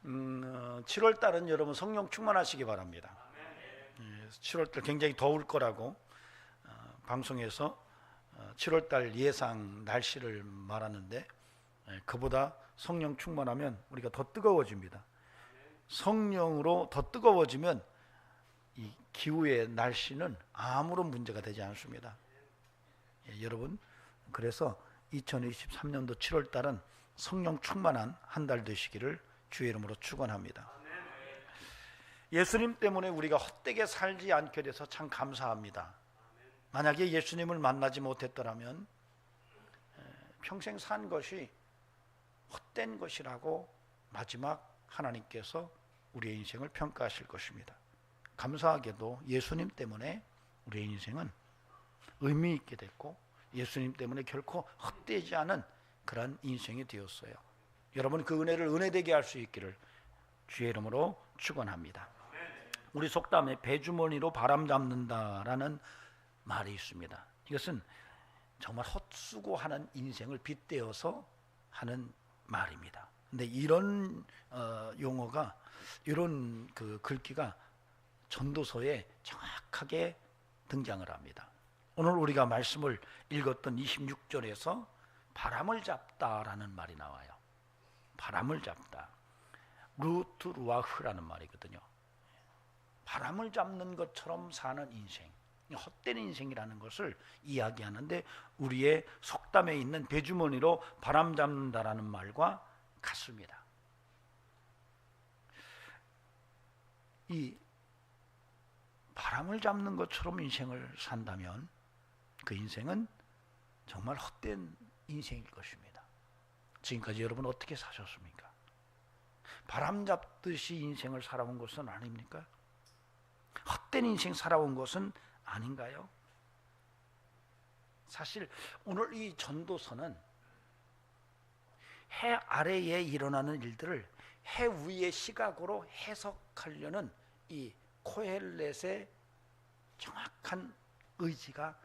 7월 달은 여러분 성령 충만하시기 바랍니다. 7월 달 굉장히 더울 거라고 방송에서 7월 달 예상 날씨를 말하는데, 그보다 성령 충만하면 우리가 더 뜨거워집니다. 성령으로 더 뜨거워지면 이 기후의 날씨는 아무런 문제가 되지 않습니다. 여러분, 그래서 2023년도 7월 달은 성령 충만한 한 달 되시기를 주의 이름으로 축원합니다. 예수님 때문에 우리가 헛되게 살지 않게 돼서 참 감사합니다. 만약에 예수님을 만나지 못했더라면 평생 산 것이 헛된 것이라고 마지막 하나님께서 우리의 인생을 평가하실 것입니다. 감사하게도 예수님 때문에 우리의 인생은 의미 있게 됐고, 예수님 때문에 결코 헛되지 않은 그런 인생이 되었어요. 여러분, 그 은혜를 은혜되게 할 수 있기를 주의 이름으로 축원합니다. 우리 속담에 배주머니로 바람 잡는다라는 말이 있습니다. 이것은 정말 헛수고하는 인생을 빗대어서 하는 말입니다. 근데 이런 용어가, 이런 그 글귀가 전도서에 정확하게 등장을 합니다. 오늘 우리가 말씀을 읽었던 26절에서 바람을 잡다라는 말이 나와요. 바람을 잡다. 루트 루아흐라는 말이거든요. 바람을 잡는 것처럼 사는 인생, 헛된 인생이라는 것을 이야기하는데, 우리의 속담에 있는 배주머니로 바람 잡는다라는 말과 같습니다. 이 바람을 잡는 것처럼 인생을 산다면 그 인생은 정말 헛된 인생일 것입니다. 지금까지 여러분 어떻게 사셨습니까? 바람 잡듯이 인생을 살아온 것은 아닙니까? 헛된 인생 살아온 것은 아닌가요? 사실 오늘 이 전도서는 해 아래에 일어나는 일들을 해 위의 시각으로 해석하려는 이 코헬렛의 정확한 의지가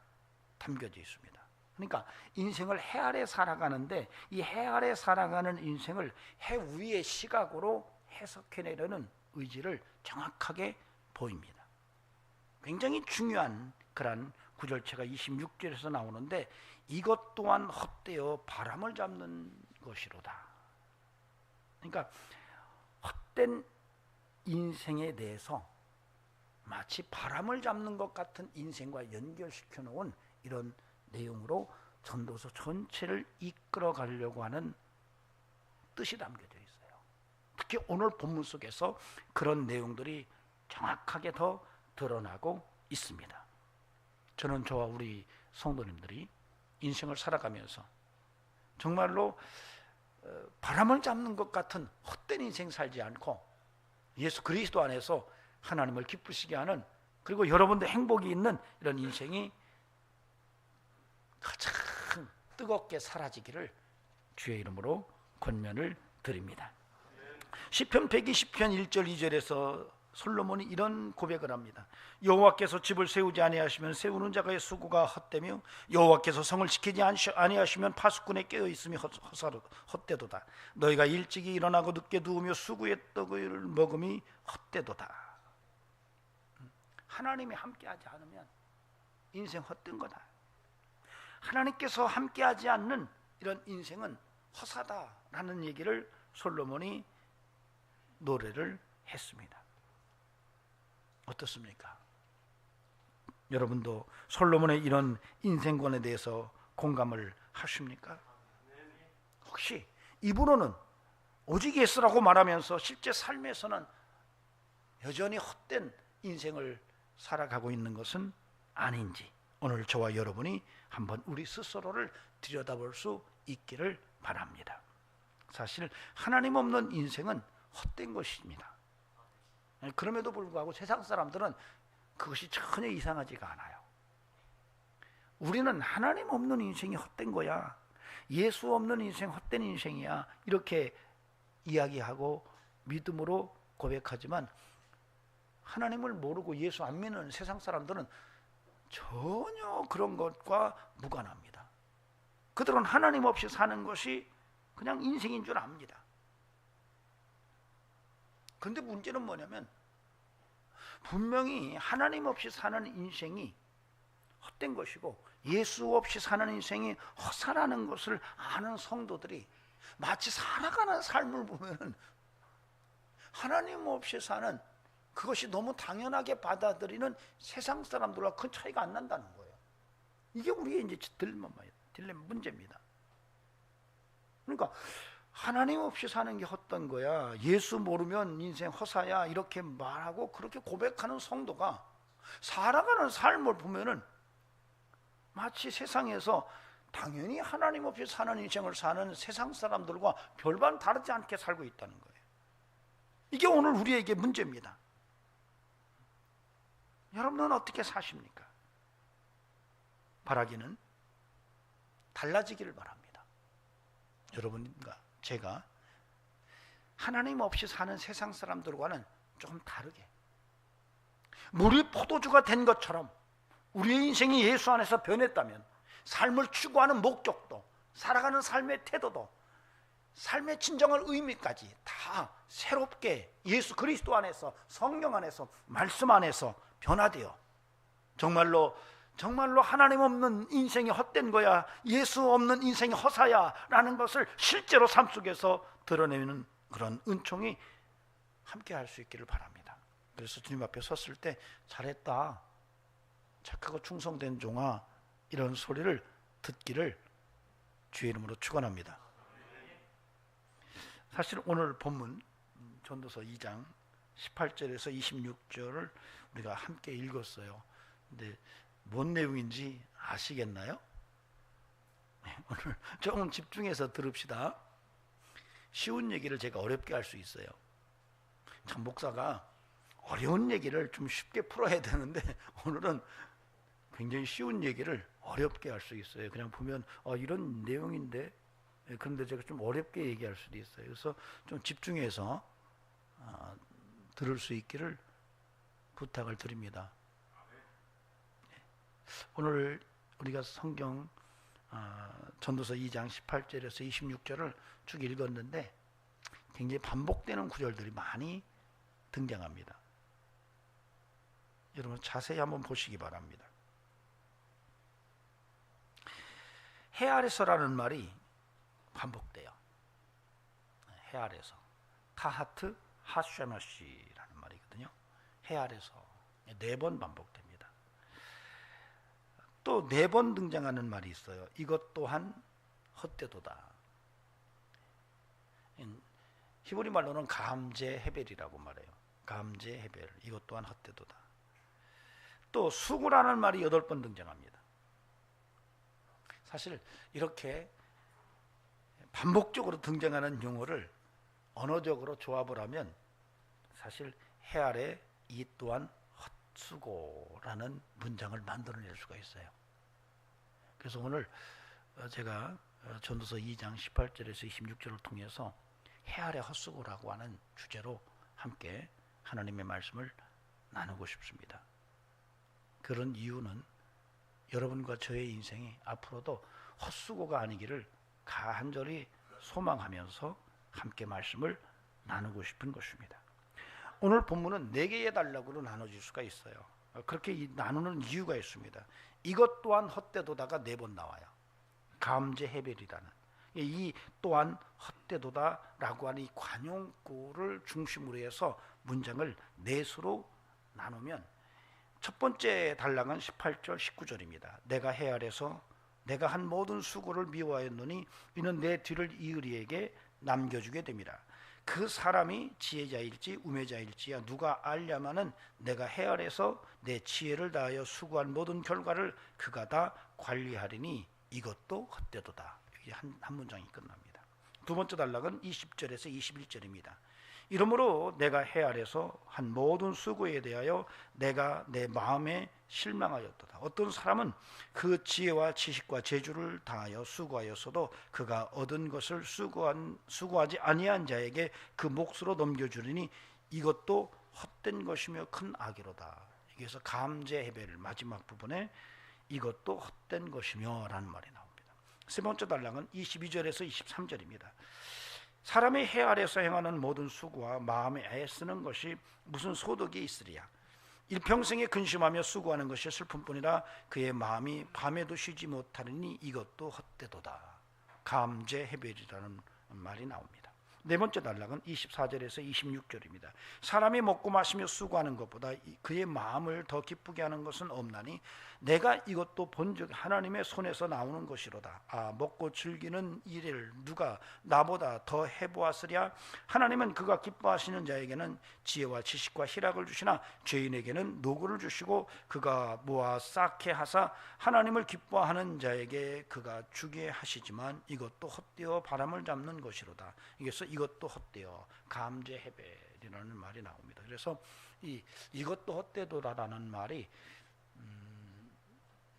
담겨져 있습니다. 그러니까 인생을 해 아래 살아가는데, 이 해 아래 살아가는 인생을 해 위의 시각으로 해석해내려는 의지를 정확하게 보입니다. 굉장히 중요한 그런 구절체가 26절에서 나오는데, 이것 또한 헛되어 바람을 잡는 것이로다. 그러니까 헛된 인생에 대해서 마치 바람을 잡는 것 같은 인생과 연결시켜 놓은 이런 내용으로 전도서 전체를 이끌어 가려고 하는 뜻이 담겨져 있어요. 특히 오늘 본문 속에서 그런 내용들이 정확하게 더 드러나고 있습니다. 저는 저와 우리 성도님들이 인생을 살아가면서 정말로 바람을 잡는 것 같은 헛된 인생 살지 않고 예수 그리스도 안에서 하나님을 기쁘시게 하는, 그리고 여러분도 행복이 있는 이런 인생이 가장 뜨겁게 사라지기를 주의 이름으로 권면을 드립니다. 시편 120편 1절 2절에서 솔로몬이 이런 고백을 합니다. 여호와께서 집을 세우지 아니하시면 세우는 자의 수고가 헛되며, 여호와께서 성을 지키지 아니하시면 파수꾼에 깨어 있음이 헛되도다. 너희가 일찍이 일어나고 늦게 누우며 수구의 떡을 먹음이 헛되도다. 하나님이 함께하지 않으면 인생 헛된 거다. 하나님께서 함께하지 않는 이런 인생은 허사다라는 얘기를 솔로몬이 노래를 했습니다. 어떻습니까? 여러분도 솔로몬의 이런 인생관에 대해서 공감을 하십니까? 혹시 입으로는 오직 예수라고 말하면서 실제 삶에서는 여전히 헛된 인생을 살아가고 있는 것은 아닌지, 오늘 저와 여러분이 한번 우리 스스로를 들여다볼 수 있기를 바랍니다. 사실 하나님 없는 인생은 헛된 것입니다. 그럼에도 불구하고 세상 사람들은 그것이 전혀 이상하지가 않아요. 우리는 하나님 없는 인생이 헛된 거야, 예수 없는 인생 헛된 인생이야, 이렇게 이야기하고 믿음으로 고백하지만, 하나님을 모르고 예수 안 믿는 세상 사람들은 전혀 그런 것과 무관합니다. 그들은 하나님 없이 사는 것이 그냥 인생인 줄 압니다. 근데 문제는 뭐냐면 분명히 하나님 없이 사는 인생이 헛된 것이고 예수 없이 사는 인생이 헛사라는 것을 아는 성도들이 마치 살아가는 삶을 보면은 하나님 없이 사는 그것이 너무 당연하게 받아들이는 세상 사람들과 큰 차이가 안 난다는 거예요. 이게 우리의 이제 딜레마 문제입니다. 그러니까 하나님 없이 사는 게 헛된 거야, 예수 모르면 인생 허사야, 이렇게 말하고 그렇게 고백하는 성도가 살아가는 삶을 보면은 마치 세상에서 당연히 하나님 없이 사는 인생을 사는 세상 사람들과 별반 다르지 않게 살고 있다는 거예요. 이게 오늘 우리에게 문제입니다. 여러분은 어떻게 사십니까? 바라기는 달라지기를 바랍니다. 여러분과 제가 하나님 없이 사는 세상 사람들과는 좀 다르게 물이 포도주가 된 것처럼 우리의 인생이 예수 안에서 변했다면 삶을 추구하는 목적도, 살아가는 삶의 태도도, 삶의 진정한 의미까지 다 새롭게 예수 그리스도 안에서, 성령 안에서, 말씀 안에서 변화되어 정말로 하나님 없는 인생이 헛된 거야, 예수 없는 인생이 허사야 라는 것을 실제로 삶 속에서 드러내는 그런 은총이 함께 할 수 있기를 바랍니다. 그래서 주님 앞에 섰을 때 잘했다, 착하고 충성된 종아, 이런 소리를 듣기를 주의 이름으로 축원합니다. 사실 오늘 본문 전도서 2장 18절에서 26절을 우리가 함께 읽었어요. 근데 뭔 내용인지 아시겠나요? 오늘 조금 집중해서 들읍시다. 쉬운 얘기를 제가 어렵게 할 수 있어요. 참 목사가 어려운 얘기를 좀 쉽게 풀어야 되는데 오늘은 굉장히 쉬운 얘기를 어렵게 할 수 있어요. 그냥 보면 이런 내용인데, 그런데 제가 좀 어렵게 얘기할 수도 있어요. 그래서 좀 집중해서 들을 수 있기를 부탁을 드립니다. 오늘 우리가 성경 전도서 2장 18절에서 26절을 쭉 읽었는데 굉장히 반복되는 구절들이 많이 등장합니다. 여러분 자세히 한번 보시기 바랍니다. 해 아래서라는 말이 반복돼요. 해 아래서, 타하트 하쉐마시라는 말이거든요. 해 아래서 4번 반복됩니다. 또 4번 등장하는 말이 있어요. 이것 또한 헛되도다. 히브리 말로는 감제 헤벨이라고 말해요. 감제 헤벨, 이것 또한 헛되도다. 또 수구라는 말이 8번 등장합니다. 사실 이렇게 반복적으로 등장하는 용어를 언어적으로 조합을 하면 사실 해 아래 이 또한 헛수고라는 문장을 만들어낼 수가 있어요. 그래서 오늘 제가 전도서 2장 18절에서 26절을 통해서 해 아래 헛수고라고 하는 주제로 함께 하나님의 말씀을 나누고 싶습니다. 그런 이유는 여러분과 저의 인생이 앞으로도 헛수고가 아니기를 간절히 소망하면서 함께 말씀을 나누고 싶은 것입니다. 오늘 본문은 4개의 단락으로 나눠질 수가 있어요. 그렇게 나누는 이유가 있습니다. 이것 또한 헛되도다가 4번 나와요. 감제 헤벨이라는 이 또한 헛되도다라고 하는 이 관용구를 중심으로 해서 문장을 4수로 나누면 첫 번째 단락은 18절 19절입니다. 내가 해 아래서 내가 한 모든 수고를 미워하였노니 이는 내 뒤를 이으리에게 남겨주게 됨이라. 그 사람이 지혜자일지 우매자일지야 누가 알려마는 내가 해 아래서 내 지혜를 다하여 수고한 모든 결과를 그가 다 관리하리니 이것도 헛되도다. 이게 한 문장이 끝납니다. 두 번째 단락은 20절에서 21절입니다. 이러므로 내가 해 아래서 한 모든 수고에 대하여 내가 내 마음에 실망하였도다. 어떤 사람은 그 지혜와 지식과 재주를 다하여 수고하였어도 그가 얻은 것을 수고하지 아니한 자에게 그 몫으로 넘겨주리니 이것도 헛된 것이며 큰 악이로다. 여기서 감제 헤벨 마지막 부분에 이것도 헛된 것이며 라는 말이 나옵니다. 세 번째 단락은 22절에서 23절입니다. 사람이 해 아래에서 행하는 모든 수고와 마음에 애쓰는 것이 무슨 소득이 있으리야. 일평생에 근심하며 수고하는 것이 슬픔뿐이라 그의 마음이 밤에도 쉬지 못하리니 이것도 헛되도다. 감제해벨이라는 말이 나옵니다. 네 번째 단락은 24절에서 26절입니다. 사람이 먹고 마시며 수고하는 것보다 그의 마음을 더 기쁘게 하는 것은 없나니 내가 이것도 본즉 하나님의 손에서 나오는 것이로다. 먹고 즐기는 일을 누가 나보다 더 해보았으랴. 하나님은 그가 기뻐하시는 자에게는 지혜와 지식과 희락을 주시나 죄인에게는 노고를 주시고 그가 모아 쌓게 하사 하나님을 기뻐하는 자에게 그가 주게 하시지만 이것도 헛되어 바람을 잡는 것이로다. 이것도 헛되어 감제해벨이라는 말이 나옵니다. 그래서 이것도 헛되도다라는 말이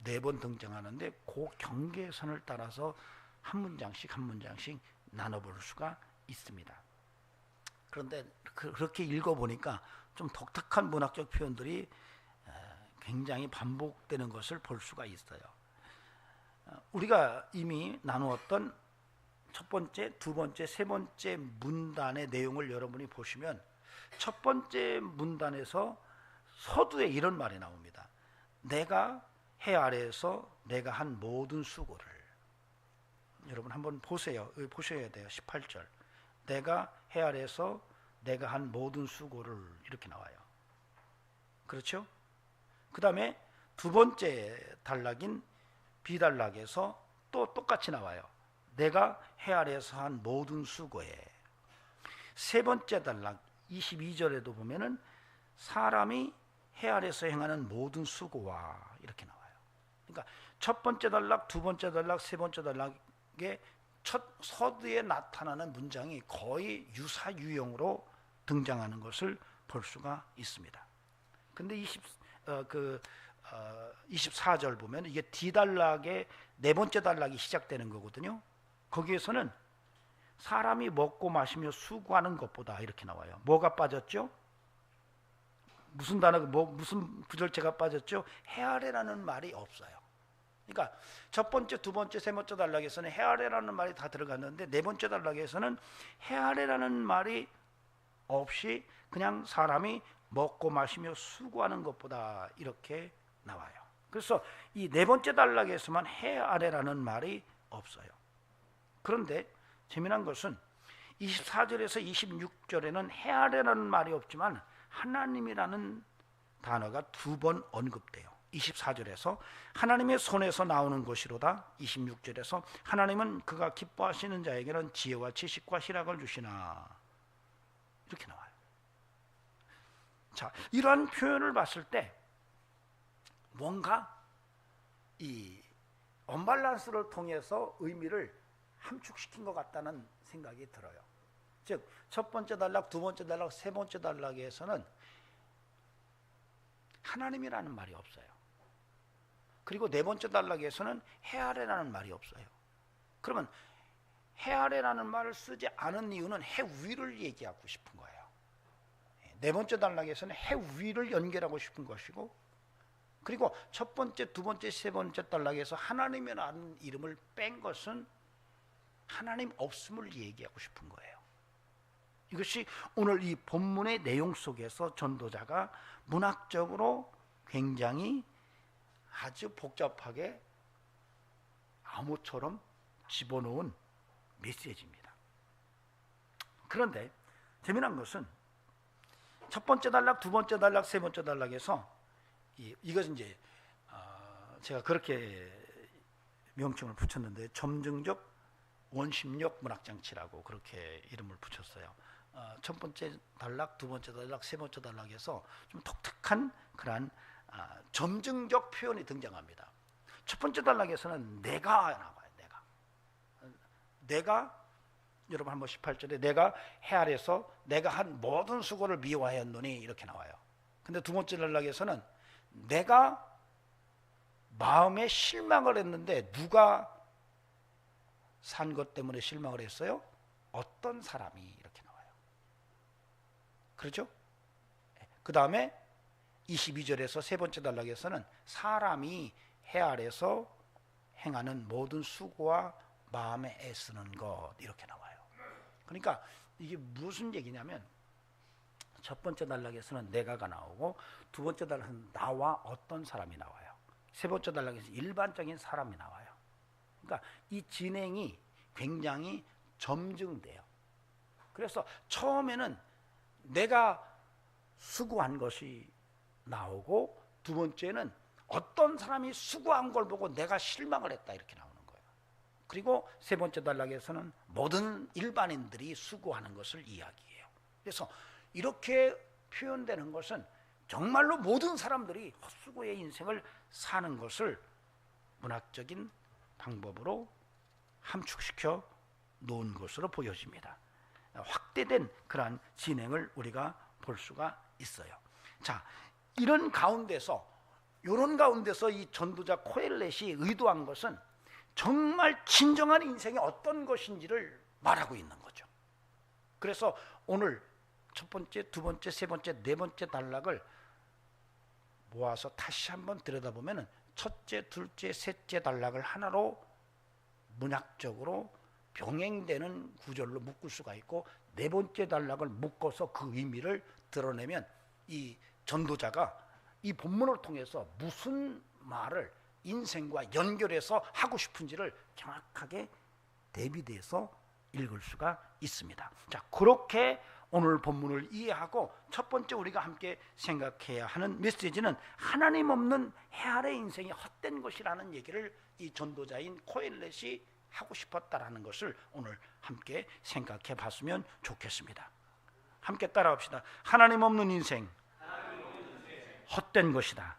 네 번 등장하는데 그 경계선을 따라서 한 문장씩 한 문장씩 나눠볼 수가 있습니다. 그런데 그렇게 읽어보니까 좀 독특한 문학적 표현들이 굉장히 반복되는 것을 볼 수가 있어요. 우리가 이미 나누었던 첫 번째, 두 번째, 세 번째 문단의 내용을 여러분이 보시면 첫 번째 문단에서 서두에 이런 말이 나옵니다. 내가 해 아래에서 내가 한 모든 수고를, 여러분 한번 보세요. 보셔야 돼요. 18절 내가 해 아래에서 내가 한 모든 수고를 이렇게 나와요. 그렇죠? 그 다음에 두 번째 단락인 B단락에서 또 똑같이 나와요. 내가 해 아래에서 한 모든 수고에. 세 번째 단락 22절에도 보면은 사람이 해 아래에서 행하는 모든 수고와 이렇게 나와요. 그러니까 첫 번째 단락, 두 번째 단락, 세 번째 단락의 첫 서두에 나타나는 문장이 거의 유사유형으로 등장하는 것을 볼 수가 있습니다. 근데 24절 보면 이게 D단락의 네 번째 단락이 시작되는 거거든요. 거기에서는 사람이 먹고 마시며 수고하는 것보다 이렇게 나와요. 뭐가 빠졌죠? 무슨 단어가 무슨 구절체가 빠졌죠? 해 아래라는 말이 없어요. 그러니까 첫 번째, 두 번째, 세 번째 단락에서는 해 아래라는 말이 다 들어갔는데 네 번째 단락에서는 해 아래라는 말이 없이 그냥 사람이 먹고 마시며 수고하는 것보다 이렇게 나와요. 그래서 이 네 번째 단락에서만 해 아래라는 말이 없어요. 그런데 재미난 것은 24절에서 26절에는 해 아래라는 말이 없지만 하나님이라는 단어가 두 번 언급돼요. 24절에서 하나님의 손에서 나오는 것이로다. 26절에서 하나님은 그가 기뻐하시는 자에게는 지혜와 지식과 희락을 주시나 이렇게 나와요. 자, 이러한 표현을 봤을 때 뭔가 이 언밸런스를 통해서 의미를 함축시킨 것 같다는 생각이 들어요. 즉, 첫 번째 단락, 두 번째 단락, 세 번째 단락에서는 하나님이라는 말이 없어요. 그리고 네 번째 단락에서는 해 아래라는 말이 없어요. 그러면 해 아래라는 말을 쓰지 않은 이유는 해 위를 얘기하고 싶은 거예요. 네 번째 단락에서는 해 위를 연결하고 싶은 것이고, 그리고 첫 번째, 두 번째, 세 번째 단락에서 하나님이라는 이름을 뺀 것은 하나님 없음을 얘기하고 싶은 거예요. 이것이 오늘 이 본문의 내용 속에서 전도자가 문학적으로 굉장히 아주 복잡하게 암호처럼 집어넣은 메시지입니다. 그런데 재미난 것은 첫 번째 단락, 두 번째 단락, 세 번째 단락에서 이것은 이제 제가 그렇게 명칭을 붙였는데 점증적 원심력 문학장치라고 그렇게 이름을 붙였어요. 첫 번째 단락, 두 번째 단락, 세 번째 단락에서 좀 독특한 그러한 점증적 표현이 등장합니다. 첫 번째 단락에서는 내가 나와요. 내가 여러분 한번 18절에 내가 해 아래서 내가 한 모든 수고를 미워하였노니 이렇게 나와요. 근데 두 번째 단락에서는 내가 마음에 실망을 했는데 누가 산 것 때문에 실망을 했어요? 어떤 사람이 이렇게 나와요. 그렇죠? 그 다음에 22절에서 세 번째 단락에서는 사람이 해 아래서 행하는 모든 수고와 마음에 애쓰는 것 이렇게 나와요. 그러니까 이게 무슨 얘기냐면 첫 번째 단락에서는 내가가 나오고 두 번째 단락에서는 나와 어떤 사람이 나와요. 세 번째 단락에서 일반적인 사람이 나와요. 그러니까 이 진행이 굉장히 점증돼요. 그래서 처음에는 내가 수고한 것이 나오고 두 번째는 어떤 사람이 수고한 걸 보고 내가 실망을 했다 이렇게 나오는 거예요. 그리고 세 번째 단락에서는 모든 일반인들이 수고하는 것을 이야기해요. 그래서 이렇게 표현되는 것은 정말로 모든 사람들이 헛수고의 인생을 사는 것을 문학적인 방법으로 함축시켜 놓은 것으로 보여집니다. 확대된 그러한 진행을 우리가 볼 수가 있어요. 자, 이런 가운데서 이 전도자 코엘렛이 의도한 것은 정말 진정한 인생이 어떤 것인지를 말하고 있는 거죠. 그래서 오늘 첫 번째, 두 번째, 세 번째, 네 번째 단락을 모아서 다시 한번 들여다보면 첫째, 둘째, 셋째 단락을 하나로 문학적으로 병행되는 구절로 묶을 수가 있고 네 번째 단락을 묶어서 그 의미를 드러내면 이 전도자가 이 본문을 통해서 무슨 말을 인생과 연결해서 하고 싶은지를 정확하게 대비돼서 읽을 수가 있습니다. 자, 그렇게 오늘 본문을 이해하고 첫 번째 우리가 함께 생각해야 하는 메시지는 하나님 없는 해 아래 인생이 헛된 것이라는 얘기를 이 전도자인 코엘렛이 하고 싶었다라는 것을 오늘 함께 생각해 봤으면 좋겠습니다. 함께 따라합시다. 하나님 없는 인생 헛된 것이다.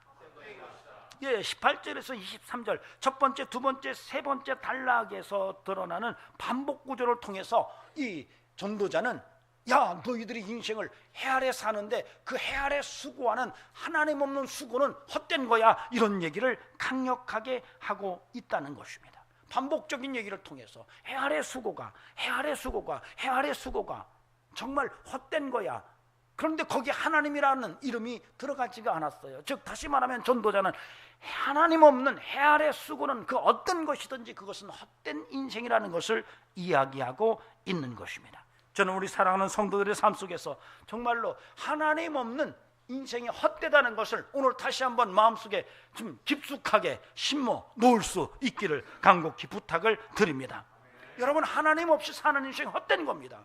예, 18절에서 23절 첫 번째, 두 번째, 세 번째 단락에서 드러나는 반복 구조를 통해서 이 전도자는 야, 너희들이 인생을 해 아래 사는데 그 해 아래 수고하는 하나님 없는 수고는 헛된 거야, 이런 얘기를 강력하게 하고 있다는 것입니다. 반복적인 얘기를 통해서 해 아래 수고가 정말 헛된 거야. 그런데 거기 하나님이라는 이름이 들어가지가 않았어요. 즉 다시 말하면 전도자는 하나님 없는 해 아래 수고는 그 어떤 것이든지 그것은 헛된 인생이라는 것을 이야기하고 있는 것입니다. 저는 우리 사랑하는 성도들의 삶 속에서 정말로 하나님 없는 인생이 헛되다는 것을 오늘 다시 한번 마음속에 좀 깊숙하게 심어 놓을 수 있기를 간곡히 부탁을 드립니다. 여러분, 하나님 없이 사는 인생이 헛된 겁니다.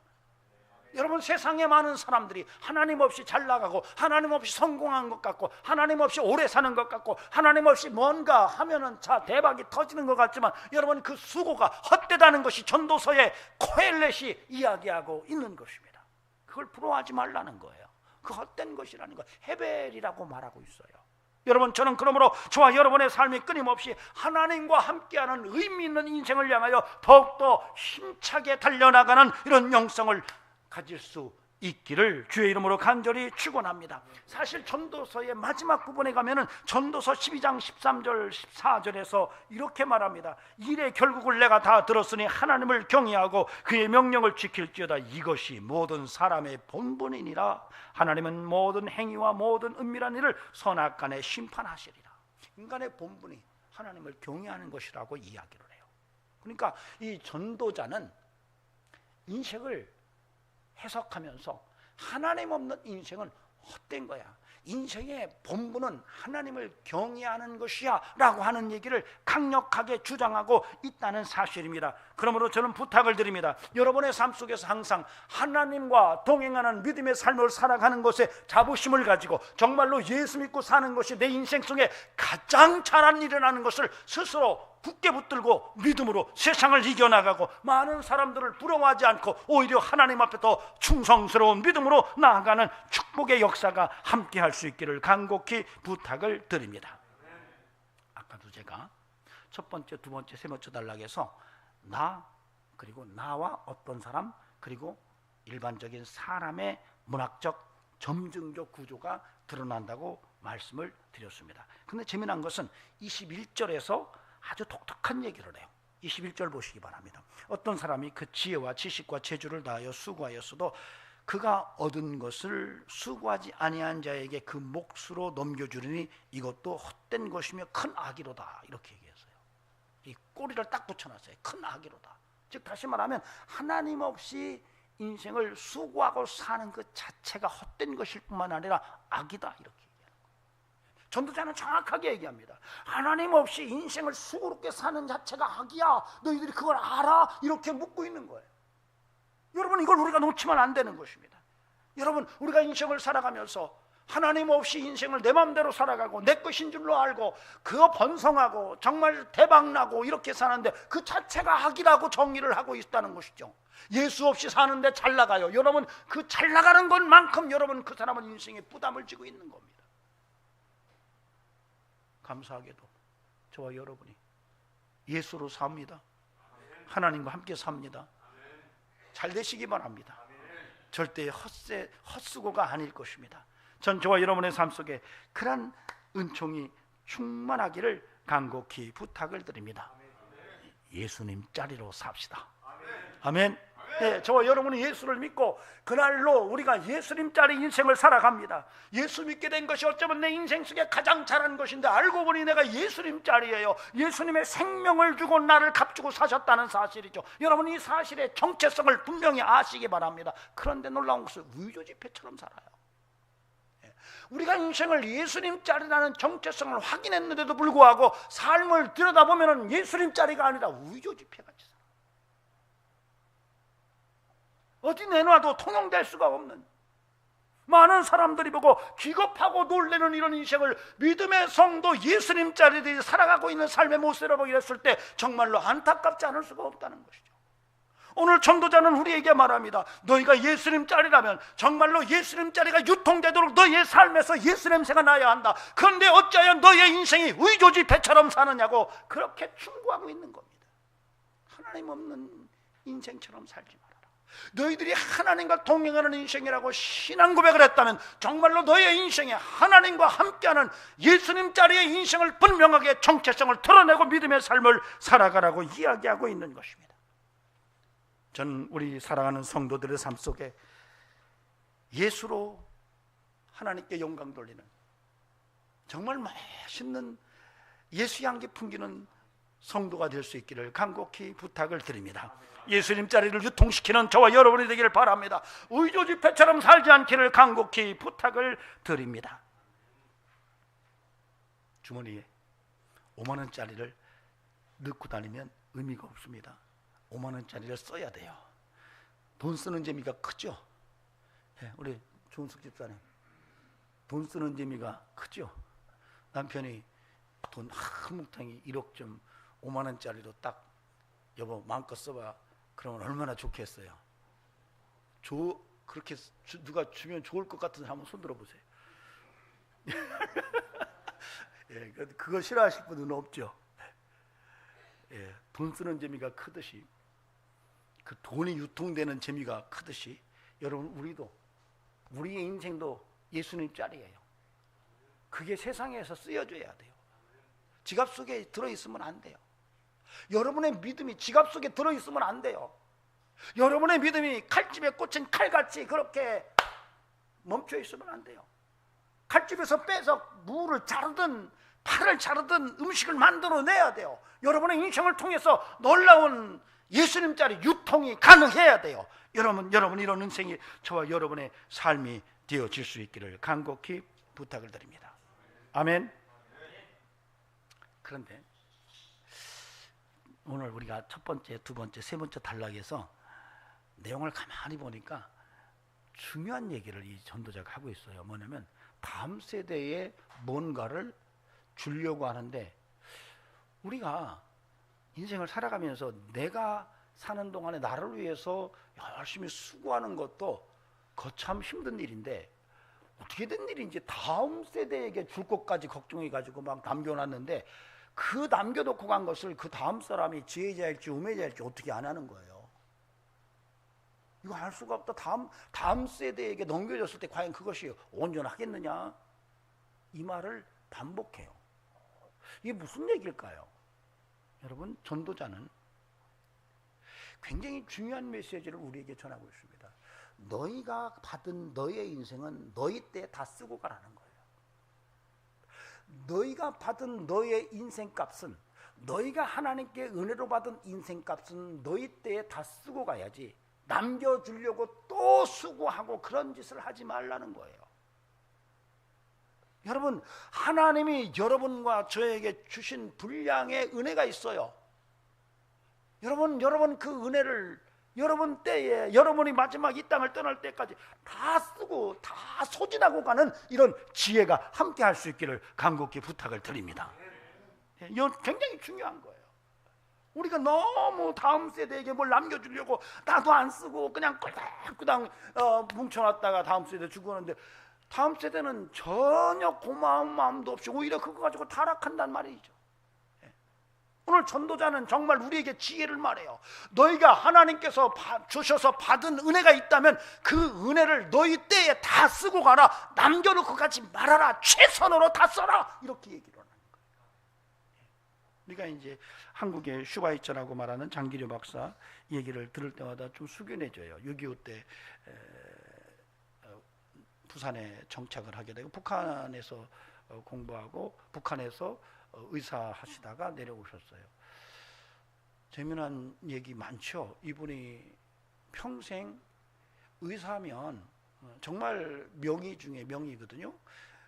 여러분, 세상에 많은 사람들이 하나님 없이 잘 나가고 하나님 없이 성공한 것 같고 하나님 없이 오래 사는 것 같고 하나님 없이 뭔가 하면은 자 대박이 터지는 것 같지만 여러분, 그 수고가 헛되다는 것이 전도서의 코엘렛이 이야기하고 있는 것입니다. 그걸 부러워하지 말라는 거예요. 그 헛된 것이라는 거 헤벨이라고 말하고 있어요. 여러분, 저는 그러므로 저와 여러분의 삶이 끊임없이 하나님과 함께하는 의미 있는 인생을 향하여 더욱더 힘차게 달려나가는 이런 영성을 가질 수 있기를 주의 이름으로 간절히 축원합니다. 사실 전도서의 마지막 부분에 가면은 전도서 12장 13절 14절에서 이렇게 말합니다. 이래 결국을 내가 다 들었으니 하나님을 경외하고 그의 명령을 지킬지어다. 이것이 모든 사람의 본분이니라. 하나님은 모든 행위와 모든 은밀한 일을 선악간에 심판하시리라. 인간의 본분이 하나님을 경외하는 것이라고 이야기를 해요. 그러니까 이 전도자는 인생을 해석하면서 하나님 없는 인생은 헛된 거야, 인생의 본분은 하나님을 경외하는 것이야 라고 하는 얘기를 강력하게 주장하고 있다는 사실입니다. 그러므로 저는 부탁을 드립니다. 여러분의 삶 속에서 항상 하나님과 동행하는 믿음의 삶을 살아가는 것에 자부심을 가지고 정말로 예수 믿고 사는 것이 내 인생 속에 가장 잘한 일이라는 것을 스스로 굳게 붙들고 믿음으로 세상을 이겨나가고 많은 사람들을 부러워하지 않고 오히려 하나님 앞에 더 충성스러운 믿음으로 나아가는 축복의 역사가 함께할 수 있기를 간곡히 부탁을 드립니다. 아까도 제가 첫 번째, 두 번째, 세 번째 단락에서 나, 그리고 나와 어떤 사람, 그리고 일반적인 사람의 문학적 점증적 구조가 드러난다고 말씀을 드렸습니다. 근데 재미난 것은 21절에서 아주 독특한 얘기를 해요. 21절 보시기 바랍니다. 어떤 사람이 그 지혜와 지식과 재주를 다하여 수고하였어도 그가 얻은 것을 수고하지 아니한 자에게 그 몫으로 넘겨주리니 이것도 헛된 것이며 큰 악이로다. 이렇게 얘기했어요. 이 꼬리를 딱 붙여놨어요. 큰 악이로다. 즉 다시 말하면 하나님 없이 인생을 수고하고 사는 그 자체가 헛된 것일 뿐만 아니라 악이다, 이렇게 얘기하는 거예요. 전도자는 정확하게 얘기합니다. 하나님 없이 인생을 수고롭게 사는 자체가 악이야, 너희들이 그걸 알아? 이렇게 묻고 있는 거예요. 여러분, 이걸 우리가 놓치면 안 되는 것입니다. 여러분, 우리가 인생을 살아가면서 하나님 없이 인생을 내 마음대로 살아가고 내 것인 줄로 알고 그거 번성하고 정말 대박나고 이렇게 사는데 그 자체가 악이라고 정의를 하고 있다는 것이죠. 예수 없이 사는데 잘 나가요. 여러분, 그 잘 나가는 것만큼 여러분, 그 사람은 인생에 부담을 지고 있는 겁니다. 감사하게도 저와 여러분이 예수로 삽니다. 하나님과 함께 삽니다. 잘 되시기 바랍니다. 절대 헛수고가 아닐 것입니다. 전 저와 여러분의 삶 속에 그런 은총이 충만하기를 간곡히 부탁을 드립니다. 예수님 자리로 삽시다. 아멘. 네, 저와 여러분이 예수를 믿고 그날로 우리가 예수님 자리 인생을 살아갑니다. 예수 믿게 된 것이 어쩌면 내 인생 속에 가장 잘한 것인데 알고 보니 내가 예수님 자리예요. 예수님의 생명을 주고 나를 값주고 사셨다는 사실이죠. 여러분, 이 사실의 정체성을 분명히 아시기 바랍니다. 그런데 놀라운 것은 위조지폐처럼 살아요. 우리가 인생을 예수님 자리라는 정체성을 확인했는데도 불구하고 삶을 들여다보면 예수님 자리가 아니라 위조지폐같이 살아요. 어디 내놔도 통용될 수가 없는, 많은 사람들이 보고 기겁하고 놀라는 이런 인생을 믿음의 성도 예수님 자리에 살아가고 있는 삶의 모습을 보게 됐을 때 정말로 안타깝지 않을 수가 없다는 것이죠. 오늘 전도자는 우리에게 말합니다. 너희가 예수님 자리라면 정말로 예수님 자리가 유통되도록 너희의 삶에서 예수 냄새가 나야 한다. 그런데 어찌하여 너희의 인생이 의조지폐처럼 사느냐고 그렇게 충고하고 있는 겁니다. 하나님 없는 인생처럼 살지 말아라. 너희들이 하나님과 동행하는 인생이라고 신앙 고백을 했다면 정말로 너희의 인생에 하나님과 함께하는 예수님 자리의 인생을 분명하게 정체성을 드러내고 믿음의 삶을 살아가라고 이야기하고 있는 것입니다. 전 우리 사랑하는 성도들의 삶 속에 예수로 하나님께 영광 돌리는 정말 멋있는 예수 향기 풍기는 성도가 될 수 있기를 간곡히 부탁을 드립니다. 예수님 자리를 유통시키는 저와 여러분이 되기를 바랍니다. 의조지폐처럼 살지 않기를 간곡히 부탁을 드립니다. 주머니에 5만 원짜리를 넣고 다니면 의미가 없습니다. 5만 원짜리를 써야 돼요. 돈 쓰는 재미가 크죠? 네, 우리 조은숙 집사님, 돈 쓰는 재미가 크죠? 남편이 돈 한 뭉텅이 1억 좀 5만 원짜리로 딱 여보 마음껏 써봐. 그러면 얼마나 좋겠어요. 그렇게 누가 주면 좋을 것 같은 사람 한번 손 들어보세요. 예, 그거 싫어하실 분은 없죠. 예, 돈 쓰는 재미가 크듯이 그 돈이 유통되는 재미가 크듯이 여러분, 우리의 인생도 예수님 자리예요. 그게 세상에서 쓰여져야 돼요. 지갑 속에 들어있으면 안 돼요. 여러분의 믿음이 지갑 속에 들어있으면 안 돼요. 여러분의 믿음이 칼집에 꽂힌 칼같이 그렇게 멈춰 있으면 안 돼요. 칼집에서 빼서 무를 자르든 팔을 자르든 음식을 만들어내야 돼요. 여러분의 인생을 통해서 놀라운 예수님 자리 유통이 가능해야 돼요. 여러분 이런 인생이 저와 여러분의 삶이 되어질 수 있기를 간곡히 부탁을 드립니다. 아멘. 그런데 오늘 우리가 첫 번째, 두 번째, 세 번째 단락에서 내용을 가만히 보니까 중요한 얘기를 이 전도자가 하고 있어요. 뭐냐면 다음 세대에 뭔가를 주려고 하는데, 우리가 인생을 살아가면서 내가 사는 동안에 나를 위해서 열심히 수고하는 것도 거참 힘든 일인데 어떻게 된 일인지 다음 세대에게 줄 것까지 걱정해가지고 막 남겨놨는데, 그 남겨놓고 간 것을 그 다음 사람이 지혜자일지 우매자일지 어떻게 안 하는 거예요. 이거 알 수가 없다. 다음 세대에게 넘겨줬을 때 과연 그것이 온전하겠느냐, 이 말을 반복해요. 이게 무슨 얘기일까요? 여러분, 전도자는 굉장히 중요한 메시지를 우리에게 전하고 있습니다. 너희가 받은 너의 인생은 너희 때 다 쓰고 가라는 거예요. 너희가 받은 너의 인생값은, 너희가 하나님께 은혜로 받은 인생값은 너희 때에 다 쓰고 가야지 남겨주려고 또 수고하고 그런 짓을 하지 말라는 거예요. 여러분, 하나님이 여러분과 저에게 주신 분량의 은혜가 있어요. 여러분 그 은혜를 여러분 때에, 여러분이 마지막 이 땅을 떠날 때까지 다 쓰고 다 소진하고 가는 이런 지혜가 함께 할 수 있기를 간곡히 부탁을 드립니다. 이건 굉장히 중요한 거예요. 우리가 너무 다음 세대에게 뭘 남겨주려고 나도 안 쓰고 그냥 꿀당꿀당 뭉쳐놨다가 다음 세대 주고 하는데, 다음 세대는 전혀 고마운 마음도 없이 오히려 그거 가지고 타락한단 말이죠. 오늘 전도자는 정말 우리에게 지혜를 말해요. 너희가 하나님께서 주셔서 받은 은혜가 있다면 그 은혜를 너희 때에 다 쓰고 가라. 남겨놓고 가지 말아라. 최선으로 다 써라. 이렇게 얘기를 하는 거예요. 우리가 이제 한국의 슈바이처라고 말하는 장기료 박사 얘기를 들을 때마다 좀 숙연해져요. 6.25 때 부산에 정착을 하게 되고 북한에서 공부하고 북한에서 의사 하시다가 내려오셨어요. 재미난 얘기 많죠. 이분이 평생 의사면 정말 명의 중에 명의거든요.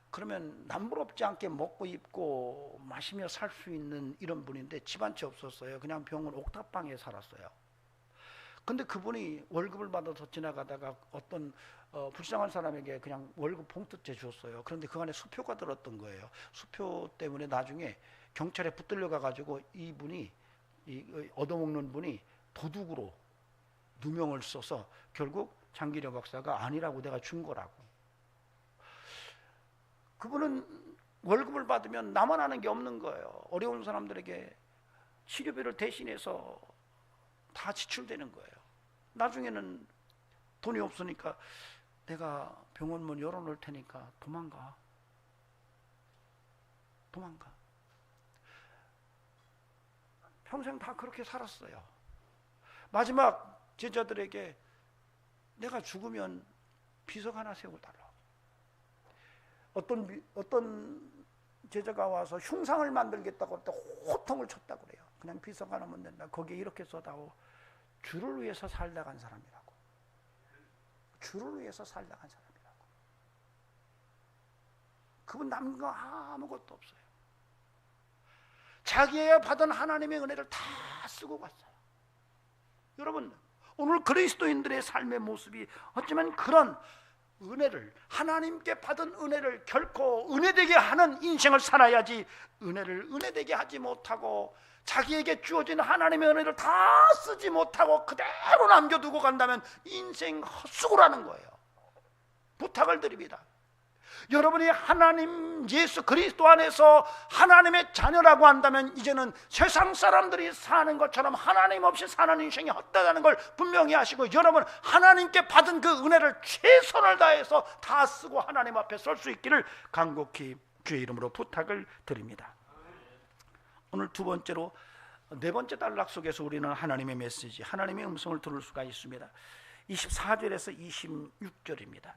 그러면 남부럽지 않게 먹고 입고 마시며 살 수 있는 이런 분인데 집 한 채 없었어요. 그냥 병원 옥탑방에 살았어요. 근데 그분이 월급을 받아서 지나가다가 어떤 불쌍한 사람에게 그냥 월급 봉투째 줬어요. 그런데 그 안에 수표가 들었던 거예요. 수표 때문에 나중에 경찰에 붙들려 가가지고 이분이 얻어먹는 분이 도둑으로 누명을 써서 결국 장기려 박사가 아니라고 내가 준 거라고. 그분은 월급을 받으면 나만 하는 게 없는 거예요. 어려운 사람들에게 치료비를 대신해서 다 지출되는 거예요. 나중에는 돈이 없으니까 내가 병원 문 열어놓을 테니까 도망가. 평생 다 그렇게 살았어요. 마지막 제자들에게 내가 죽으면 비석 하나 세워달라. 어떤 제자가 와서 흉상을 만들겠다고 할 때 호통을 쳤다고 그래요. 그냥 비석 하나면 된다. 거기에 이렇게 써다오. 주를 위해서 살다 간 사람이라고. 주를 위해서 살다 간 사람이라고. 그분 남긴 거 아무것도 없어요. 자기가 받은 하나님의 은혜를 다 쓰고 갔어요. 여러분, 오늘 그리스도인들의 삶의 모습이 어쩌면 그런 은혜를, 하나님께 받은 은혜를 결코 은혜되게 하는 인생을 살아야지, 은혜를 은혜되게 하지 못하고 자기에게 주어진 하나님의 은혜를 다 쓰지 못하고 그대로 남겨두고 간다면 인생 헛수고라는 거예요. 부탁을 드립니다. 여러분이 하나님 예수 그리스도 안에서 하나님의 자녀라고 한다면 이제는 세상 사람들이 사는 것처럼 하나님 없이 사는 인생이 헛되다는 걸 분명히 아시고, 여러분 하나님께 받은 그 은혜를 최선을 다해서 다 쓰고 하나님 앞에 설 수 있기를 간곡히 주의 이름으로 부탁을 드립니다. 오늘 두 번째로, 네 번째 단락 속에서 우리는 하나님의 메시지, 하나님의 음성을 들을 수가 있습니다. 24절에서 26절입니다.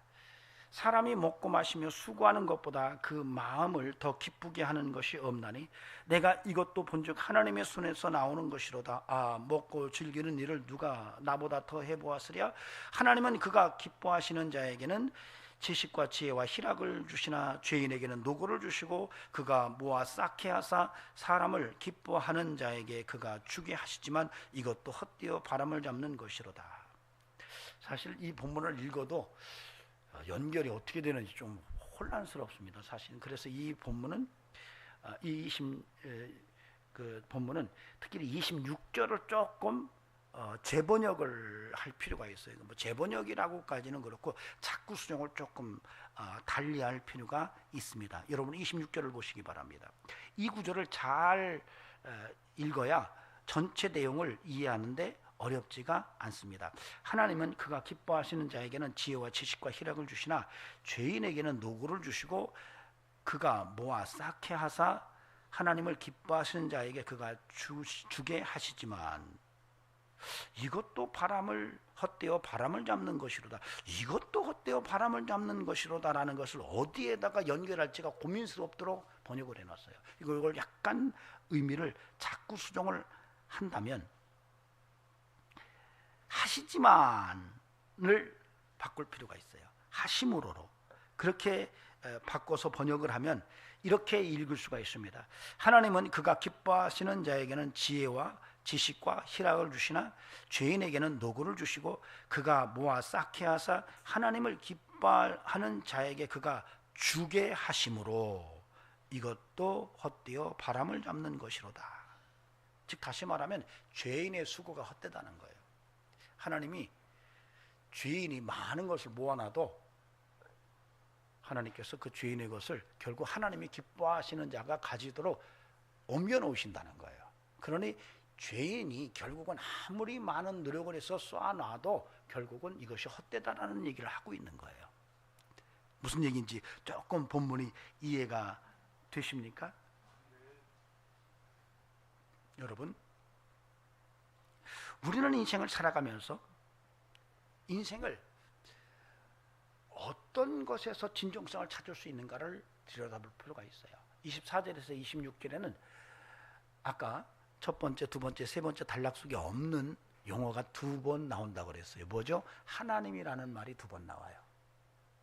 사람이 먹고 마시며 수고하는 것보다 그 마음을 더 기쁘게 하는 것이 없나니 내가 이것도 본즉 하나님의 손에서 나오는 것이로다. 먹고 즐기는 일을 누가 나보다 더 해보았으랴. 하나님은 그가 기뻐하시는 자에게는 지식과 지혜와 희락을 주시나 죄인에게는 노고를 주시고 그가 모아 쌓게 하사 사람을 기뻐하는 자에게 그가 주게 하시지만 이것도 헛되어 바람을 잡는 것이로다. 사실 이 본문을 읽어도 연결이 어떻게 되는지 좀 혼란스럽습니다. 사실 그래서 이 본문은 본문은 특히 26절을 조금 재번역을 할 필요가 있어요. 뭐 재번역이라고까지는 그렇고 자꾸 수정을 조금 달리할 필요가 있습니다. 여러분 26절을 보시기 바랍니다. 이 구절을 잘 읽어야 전체 내용을 이해하는데 어렵지가 않습니다. 하나님은 그가 기뻐하시는 자에게는 지혜와 지식과 희락을 주시나 죄인에게는 노고를 주시고 그가 모아 쌓게 하사 하나님을 기뻐하시는 자에게 그가 주게 하시지만 이것도 헛되어 바람을 잡는 것이로다. 이것도 헛되어 바람을 잡는 것이로다라는 것을 어디에다가 연결할지가 고민스럽도록 번역을 해놨어요. 이걸 약간 의미를 자꾸 수정을 한다면 하시지만을 바꿀 필요가 있어요. 하심으로로. 그렇게 바꿔서 번역을 하면 이렇게 읽을 수가 있습니다. 하나님은 그가 기뻐하시는 자에게는 지혜와 지식과 희락을 주시나 죄인에게는 노고를 주시고 그가 모아 쌓게 하사 하나님을 기뻐하는 자에게 그가 주게 하심으로 이것도 헛되어 바람을 잡는 것이로다. 즉 다시 말하면 죄인의 수고가 헛되다는 거예요. 하나님이 죄인이 많은 것을 모아놔도 하나님께서 그 죄인의 것을 결국 하나님이 기뻐하시는 자가 가지도록 옮겨놓으신다는 거예요. 그러니 죄인이 결국은 아무리 많은 노력을 해서 쏴놔도 결국은 이것이 헛되다라는 얘기를 하고 있는 거예요. 무슨 얘기인지 조금 본문이 이해가 되십니까? 여러분, 우리는 인생을 살아가면서 인생을 어떤 것에서 진정성을 찾을 수 있는가를 들여다볼 필요가 있어요. 24절에서 26절에는 아까 첫 번째, 두 번째, 세 번째 단락 속에 없는 용어가 두 번 나온다고 그랬어요. 뭐죠? 하나님이라는 말이 두 번 나와요.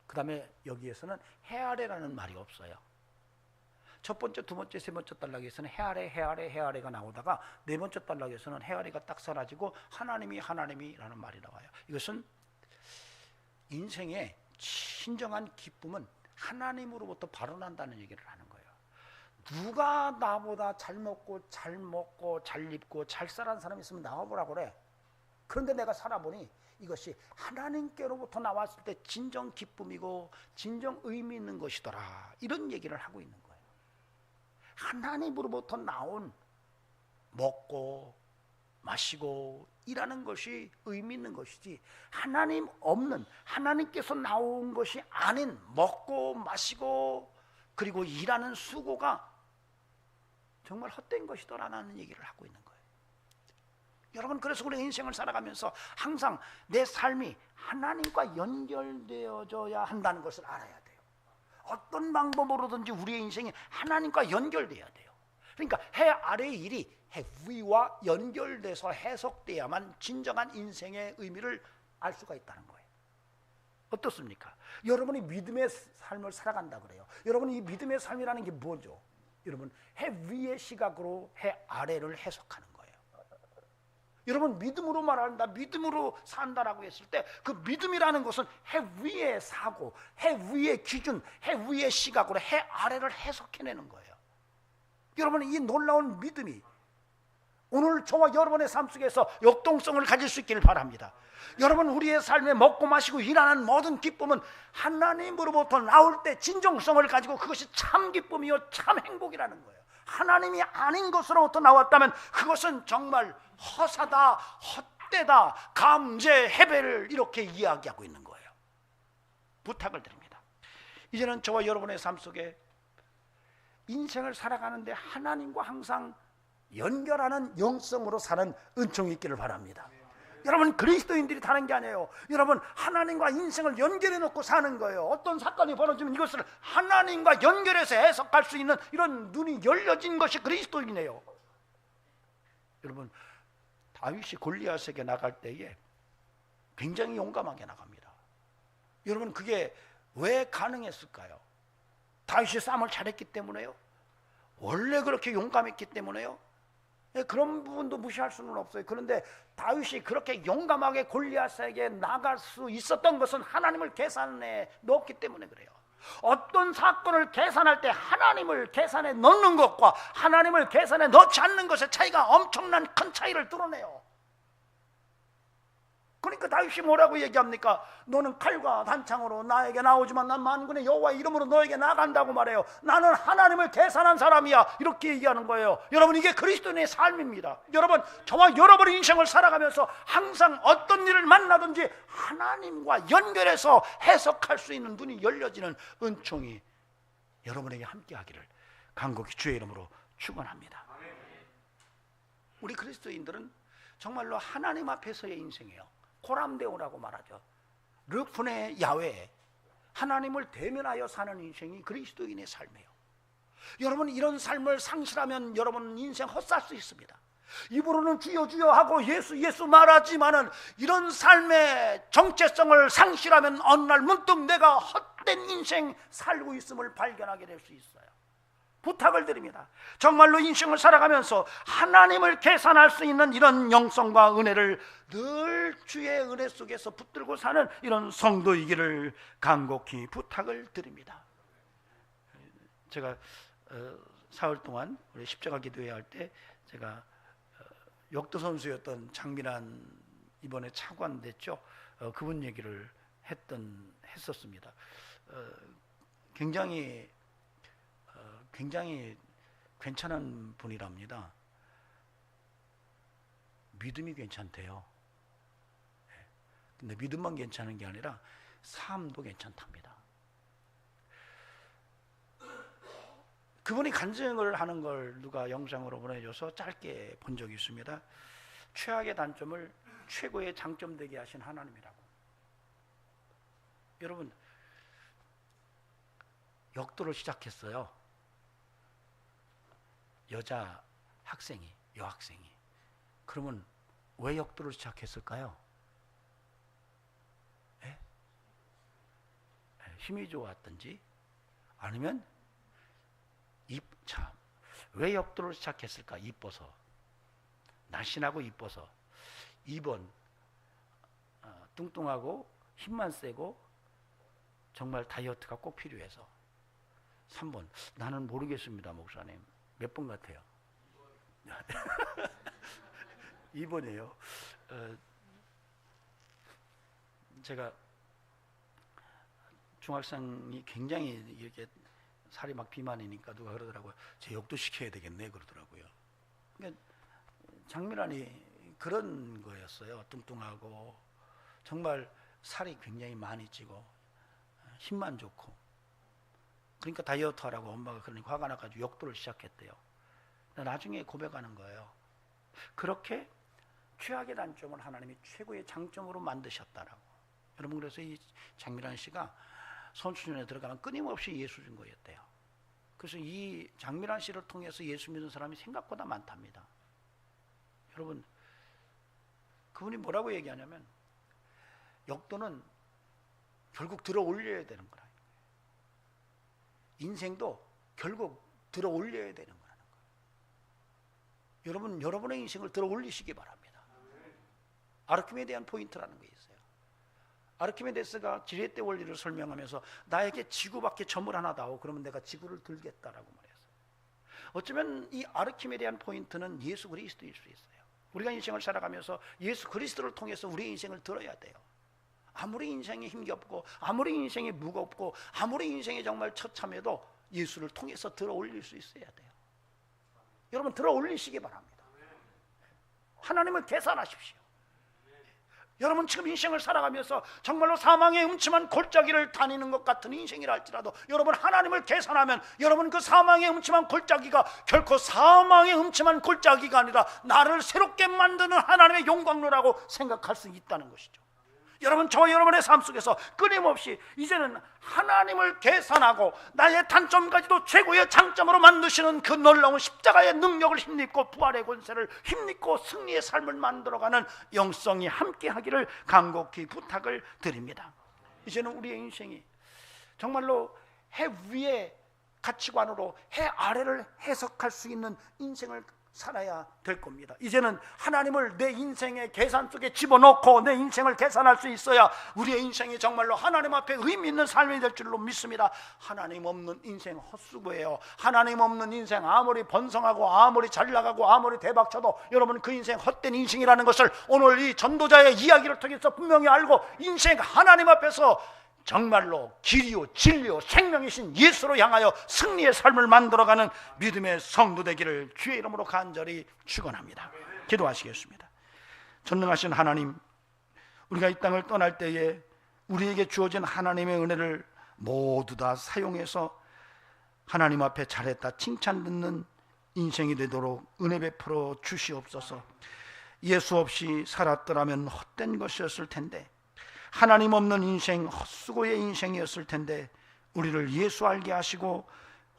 그 다음에 여기에서는 해 아래라는 말이 없어요. 첫 번째, 두 번째, 세 번째 단락에서는 해 아래, 해 아래, 해 아래가 나오다가 네 번째 단락에서는 해 아래가 딱 사라지고 하나님이라는 말이 나와요. 이것은 인생의 진정한 기쁨은 하나님으로부터 발원한다는 얘기를 하는 거예요. 누가 나보다 잘 먹고 잘 입고 잘 살아는 사람이 있으면 나와보라고 그래. 그런데 내가 살아보니 이것이 하나님께로부터 나왔을 때 진정 기쁨이고 진정 의미 있는 것이더라. 이런 얘기를 하고 있는 거예요. 하나님으로부터 나온 먹고 마시고 일하는 것이 의미 있는 것이지 하나님 없는, 하나님께서 나온 것이 아닌 먹고 마시고 그리고 일하는 수고가 정말 헛된 것이더라라는 얘기를 하고 있는 거예요. 여러분, 그래서 우리 인생을 살아가면서 항상 내 삶이 하나님과 연결되어져야 한다는 것을 알아야 돼요. 어떤 방법으로든지 우리의 인생이 하나님과 연결돼야 돼요. 그러니까 해 아래의 일이 해 위와 연결돼서 해석돼야만 진정한 인생의 의미를 알 수가 있다는 거예요. 어떻습니까? 여러분이 믿음의 삶을 살아간다 그래요. 여러분, 이 믿음의 삶이라는 게 뭐죠? 여러분, 해 위의 시각으로 해 아래를 해석하는 거예요. 여러분, 믿음으로 말한다, 믿음으로 산다라고 했을 때 그 믿음이라는 것은 해 위의 사고, 해 위의 기준, 해 위의 시각으로 해 아래를 해석해내는 거예요. 여러분, 이 놀라운 믿음이 오늘 저와 여러분의 삶 속에서 역동성을 가질 수 있기를 바랍니다. 여러분, 우리의 삶에 먹고 마시고 일하는 모든 기쁨은 하나님으로부터 나올 때 진정성을 가지고 그것이 참 기쁨이요 참 행복이라는 거예요. 하나님이 아닌 것으로부터 나왔다면 그것은 정말 허사다, 헛되다, 감제, 해배를 이렇게 이야기하고 있는 거예요. 부탁을 드립니다. 이제는 저와 여러분의 삶 속에 인생을 살아가는데 하나님과 항상 연결하는 영성으로 사는 은총이 있기를 바랍니다. 여러분, 그리스도인들이 다른 게 아니에요. 여러분, 하나님과 인생을 연결해 놓고 사는 거예요. 어떤 사건이 벌어지면 이것을 하나님과 연결해서 해석할 수 있는 이런 눈이 열려진 것이 그리스도인이에요. 여러분, 다윗이 골리앗에게 나갈 때에 굉장히 용감하게 나갑니다. 여러분, 그게 왜 가능했을까요? 다윗이 싸움을 잘했기 때문에요? 원래 그렇게 용감했기 때문에요? 그런 부분도 무시할 수는 없어요. 그런데 다윗이 그렇게 용감하게 골리앗에게 나갈 수 있었던 것은 하나님을 계산에 넣었기 때문에 그래요. 어떤 사건을 계산할 때 하나님을 계산에 넣는 것과 하나님을 계산에 넣지 않는 것의 차이가 엄청난 큰 차이를 드러내요. 그러니까 다윗이 뭐라고 얘기합니까? 너는 칼과 단창으로 나에게 나오지만 난 만군의 여호와의 이름으로 너에게 나간다고 말해요. 나는 하나님을 계산한 사람이야, 이렇게 얘기하는 거예요. 여러분, 이게 그리스도인의 삶입니다. 여러분, 저와 여러분의 인생을 살아가면서 항상 어떤 일을 만나든지 하나님과 연결해서 해석할 수 있는 눈이 열려지는 은총이 여러분에게 함께하기를 간곡히 주의 이름으로 축원합니다. 우리 그리스도인들은 정말로 하나님 앞에서의 인생이에요. 코람데오라고 말하죠. 르푼의 야외, 하나님을 대면하여 사는 인생이 그리스도인의 삶이에요. 여러분, 이런 삶을 상실하면 여러분 인생 헛살 수 있습니다. 입으로는 주여 주여 하고 예수 예수 말하지만은 이런 삶의 정체성을 상실하면 어느 날 문득 내가 헛된 인생 살고 있음을 발견하게 될 수 있어요. 부탁을 드립니다. 정말로 인생을 살아가면서 하나님을 계산할 수 있는 이런 영성과 은혜를 늘 주의 은혜 속에서 붙들고 사는 이런 성도이기를 간곡히 부탁을 드립니다. 제가 사흘 동안 우리 십자가 기도회 할 때 제가 역도 선수였던 장민환 이번에 차관됐죠. 그분 얘기를 했었습니다. 굉장히 괜찮은 분이랍니다. 믿음이 괜찮대요. 근데 믿음만 괜찮은 게 아니라 삶도 괜찮답니다. 그분이 간증을 하는 걸 누가 영상으로 보내줘서 짧게 본 적이 있습니다. 최악의 단점을 최고의 장점 되게 하신 하나님이라고. 여러분, 역도를 시작했어요. 여자 학생이, 여학생이. 그러면 왜 역도를 시작했을까요? 네? 힘이 좋았든지 아니면 왜 역도를 시작했을까? 이뻐서, 날씬하고 이뻐서. 2번 뚱뚱하고 힘만 세고 정말 다이어트가 꼭 필요해서. 3번 나는 모르겠습니다, 목사님. 몇 번 같아요? 2번이에요. 제가 중학생이 굉장히 이렇게 살이 막 비만이니까 누가 그러더라고요. 제 역도 시켜야 되겠네 그러더라고요. 그러니까 장민환이 그런 거였어요. 뚱뚱하고 정말 살이 굉장히 많이 찌고 힘만 좋고. 그러니까 다이어트 하라고 엄마가 그러니까 화가 나가지고 역도를 시작했대요. 나중에 고백하는 거예요. 그렇게 최악의 단점을 하나님이 최고의 장점으로 만드셨다라고. 여러분, 그래서 이 장민환 씨가 선수촌에 들어가면 끊임없이 예수 준 거였대요. 그래서 이 장민환 씨를 통해서 예수 믿는 사람이 생각보다 많답니다. 여러분, 그분이 뭐라고 얘기하냐면 역도는 결국 들어 올려야 되는 거라. 인생도 결국 들어 올려야 되는 거라는 거예요. 여러분, 여러분의 인생을 들어 올리시기 바랍니다. 아르키메데한 포인트라는 게 있어요. 아르키메데스가 지렛대 원리를 설명하면서 나에게 지구밖에 점을 하나 다오. 그러면 내가 지구를 들겠다라고 말했어요. 어쩌면 이 아르키메데한 포인트는 예수 그리스도일 수 있어요. 우리가 인생을 살아가면서 예수 그리스도를 통해서 우리의 인생을 들어야 돼요. 아무리 인생이 힘겹고 아무리 인생이 무겁고 아무리 인생이 정말 처참해도 예수를 통해서 들어 올릴 수 있어야 돼요. 여러분, 들어 올리시기 바랍니다. 하나님을 계산하십시오. 여러분, 지금 인생을 살아가면서 정말로 사망의 음침한 골짜기를 다니는 것 같은 인생이라 할지라도 여러분, 하나님을 계산하면 여러분 그 사망의 음침한 골짜기가 결코 사망의 음침한 골짜기가 아니라 나를 새롭게 만드는 하나님의 영광로라고 생각할 수 있다는 것이죠. 여러분, 저와 여러분의 삶 속에서 끊임없이 이제는 하나님을 계산하고 나의 단점까지도 최고의 장점으로 만드시는 그 놀라운 십자가의 능력을 힘입고 부활의 권세를 힘입고 승리의 삶을 만들어가는 영성이 함께하기를 간곡히 부탁을 드립니다. 이제는 우리의 인생이 정말로 해 위의 가치관으로 해 아래를 해석할 수 있는 인생을 살아야 될 겁니다. 이제는 하나님을 내 인생의 계산 속에 집어넣고 내 인생을 계산할 수 있어야 우리의 인생이 정말로 하나님 앞에 의미 있는 삶이 될 줄로 믿습니다. 하나님 없는 인생 헛수고예요. 하나님 없는 인생 아무리 번성하고 아무리 잘 나가고 아무리 대박쳐도 여러분 그 인생 헛된 인생이라는 것을 오늘 이 전도자의 이야기를 통해서 분명히 알고 인생 하나님 앞에서 정말로 길이요 진리요 생명이신 예수로 향하여 승리의 삶을 만들어가는 믿음의 성도 되기를 주의 이름으로 간절히 축원합니다. 기도하시겠습니다. 전능하신 하나님, 우리가 이 땅을 떠날 때에 우리에게 주어진 하나님의 은혜를 모두 다 사용해서 하나님 앞에 잘했다 칭찬 듣는 인생이 되도록 은혜 베풀어 주시옵소서. 예수 없이 살았더라면 헛된 것이었을 텐데, 하나님 없는 인생, 헛수고의 인생이었을 텐데 우리를 예수 알게 하시고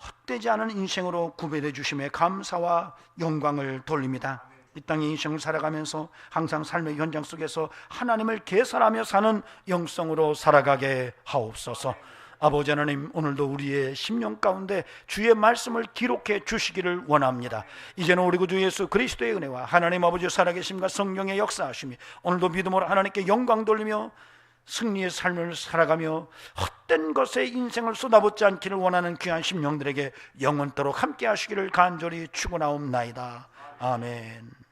헛되지 않은 인생으로 구별해 주심에 감사와 영광을 돌립니다. 이 땅의 인생을 살아가면서 항상 삶의 현장 속에서 하나님을 계산하며 사는 영성으로 살아가게 하옵소서. 아버지 하나님, 오늘도 우리의 심령 가운데 주의 말씀을 기록해 주시기를 원합니다. 이제는 우리 구주 예수 그리스도의 은혜와 하나님 아버지 살아계심과 성령의 역사하심이 오늘도 믿음으로 하나님께 영광 돌리며 승리의 삶을 살아가며 헛된 것에 인생을 쏟아붓지 않기를 원하는 귀한 심령들에게 영원토록 함께 하시기를 간절히 축원하옵나이다. 아멘.